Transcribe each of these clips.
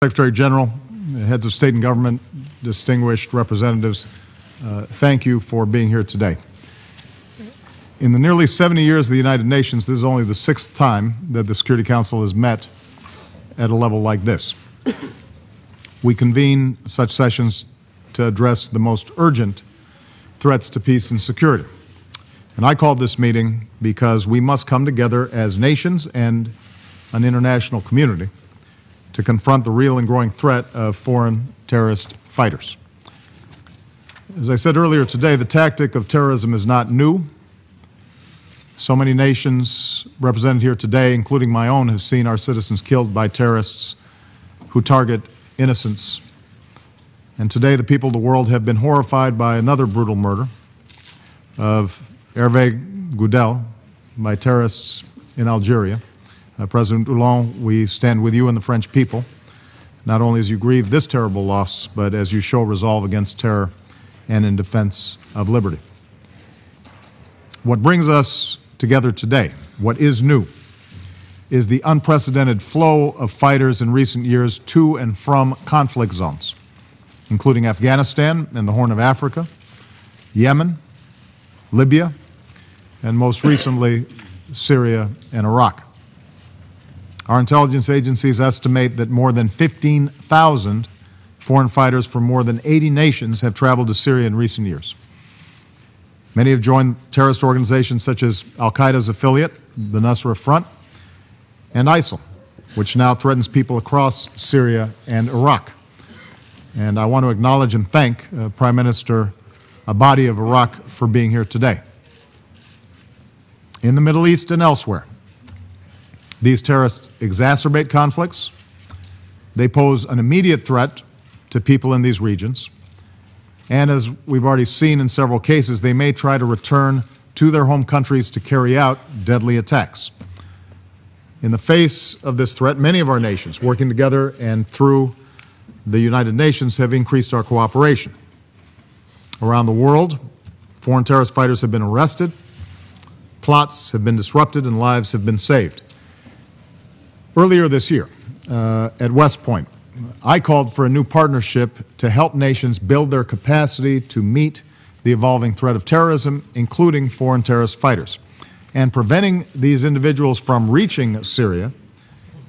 Secretary General, heads of state and government, distinguished representatives, thank you for being here today. In the nearly 70 years of the United Nations, this is only the 6th time that the Security Council has met at a level like this. We convene such sessions to address the most urgent threats to peace and security. And I called this meeting because we must come together as nations and an international community to confront the real and growing threat of foreign terrorist fighters. As I said earlier today, the tactic of terrorism is not new. So many nations represented here today, including my own, have seen our citizens killed by terrorists who target innocents. And today the people of the world have been horrified by another brutal murder of Hervé Goudel by terrorists in Algeria. President Hollande, we stand with you and the French people, not only as you grieve this terrible loss, but as you show resolve against terror and in defense of liberty. What brings us together today, what is new, is the unprecedented flow of fighters in recent years to and from conflict zones, including Afghanistan and the Horn of Africa, Yemen, Libya, and most recently, Syria and Iraq. Our intelligence agencies estimate that more than 15,000 foreign fighters from more than 80 nations have traveled to Syria in recent years. Many have joined terrorist organizations such as Al-Qaeda's affiliate, the Nusra Front, and ISIL, which now threatens people across Syria and Iraq. And I want to acknowledge and thank Prime Minister Abadi of Iraq for being here today. In the Middle East and elsewhere, these terrorists exacerbate conflicts. They pose an immediate threat to people in these regions. And as we've already seen in several cases, they may try to return to their home countries to carry out deadly attacks. In the face of this threat, many of our nations, working together and through the United Nations, have increased our cooperation. Around the world, foreign terrorist fighters have been arrested, plots have been disrupted, and lives have been saved. Earlier this year, at West Point, I called for a new partnership to help nations build their capacity to meet the evolving threat of terrorism, including foreign terrorist fighters. And preventing these individuals from reaching Syria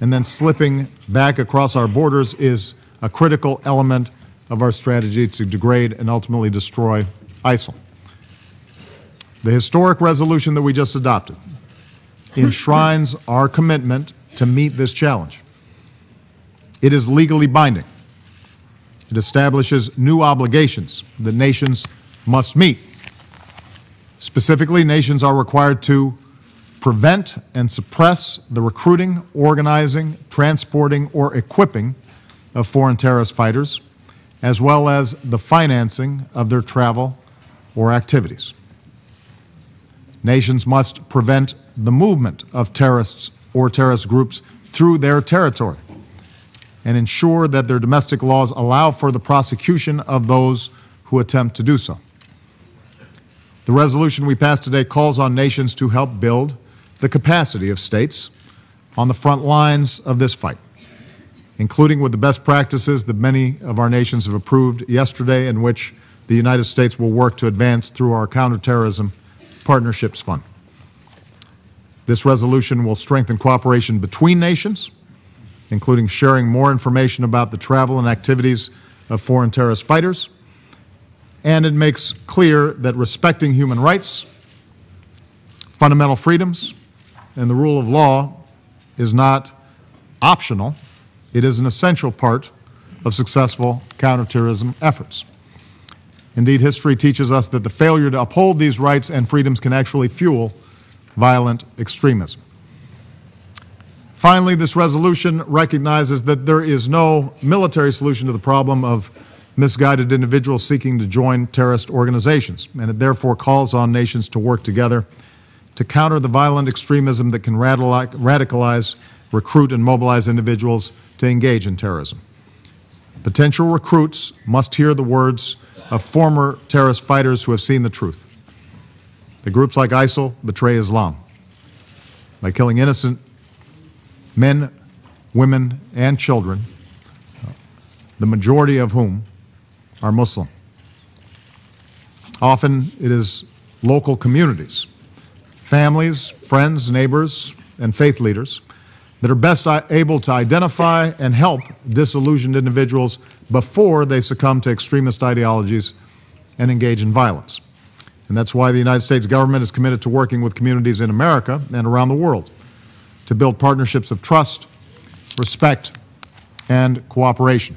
and then slipping back across our borders is a critical element of our strategy to degrade and ultimately destroy ISIL. The historic resolution that we just adopted enshrines our commitment to meet this challenge. It is legally binding. It establishes new obligations that nations must meet. Specifically, nations are required to prevent and suppress the recruiting, organizing, transporting, or equipping of foreign terrorist fighters, as well as the financing of their travel or activities. Nations must prevent the movement of terrorists or terrorist groups through their territory and ensure that their domestic laws allow for the prosecution of those who attempt to do so. The resolution we passed today calls on nations to help build the capacity of states on the front lines of this fight, including with the best practices that many of our nations have approved yesterday and which the United States will work to advance through our Counterterrorism Partnerships Fund. This resolution will strengthen cooperation between nations, including sharing more information about the travel and activities of foreign terrorist fighters, and it makes clear that respecting human rights, fundamental freedoms, and the rule of law is not optional. It is an essential part of successful counterterrorism efforts. Indeed, history teaches us that the failure to uphold these rights and freedoms can actually fuel violent extremism. Finally, this resolution recognizes that there is no military solution to the problem of misguided individuals seeking to join terrorist organizations, and it therefore calls on nations to work together to counter the violent extremism that can radicalize, recruit, and mobilize individuals to engage in terrorism. Potential recruits must hear the words of former terrorist fighters who have seen the truth. The groups like ISIL betray Islam by killing innocent men, women, and children the majority of whom are Muslim. Often it is local communities, families, friends, neighbors, and faith leaders that are best able to identify and help disillusioned individuals before they succumb to extremist ideologies and engage in violence. And that's why the United States government is committed to working with communities in America and around the world to build partnerships of trust, respect, and cooperation.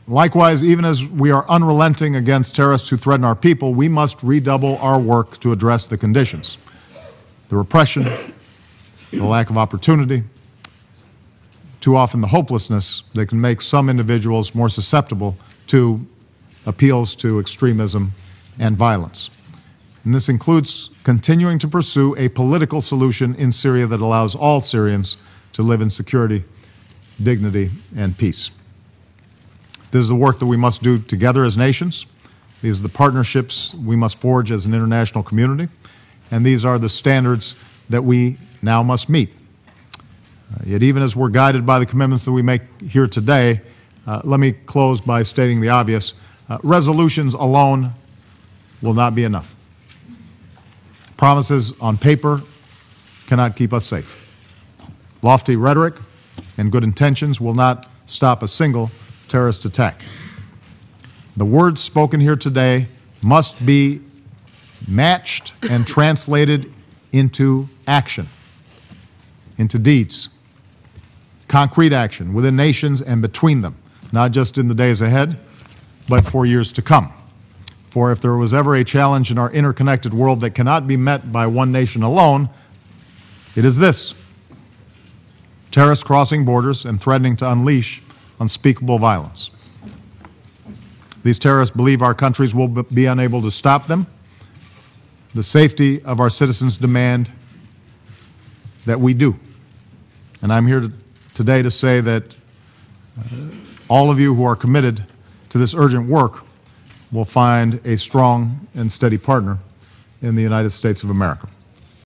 Likewise, even as we are unrelenting against terrorists who threaten our people, we must redouble our work to address the conditions, the repression, the lack of opportunity, too often the hopelessness that can make some individuals more susceptible to appeals to extremism and violence. And this includes continuing to pursue a political solution in Syria that allows all Syrians to live in security, dignity, and peace. This is the work that we must do together as nations. These are the partnerships we must forge as an international community. And these are the standards that we now must meet. Yet even as we're guided by the commitments that we make here today, let me close by stating the obvious. Resolutions alone will not be enough. Promises on paper cannot keep us safe. Lofty rhetoric and good intentions will not stop a single terrorist attack. The words spoken here today must be matched and translated into action, into deeds, concrete action within nations and between them, not just in the days ahead, but for years to come. For if there was ever a challenge in our interconnected world that cannot be met by one nation alone, it is this: terrorists crossing borders and threatening to unleash unspeakable violence. These terrorists believe our countries will be unable to stop them. The safety of our citizens demand that we do. And I'm here today to say that all of you who are committed to this urgent work will find a strong and steady partner in the United States of America.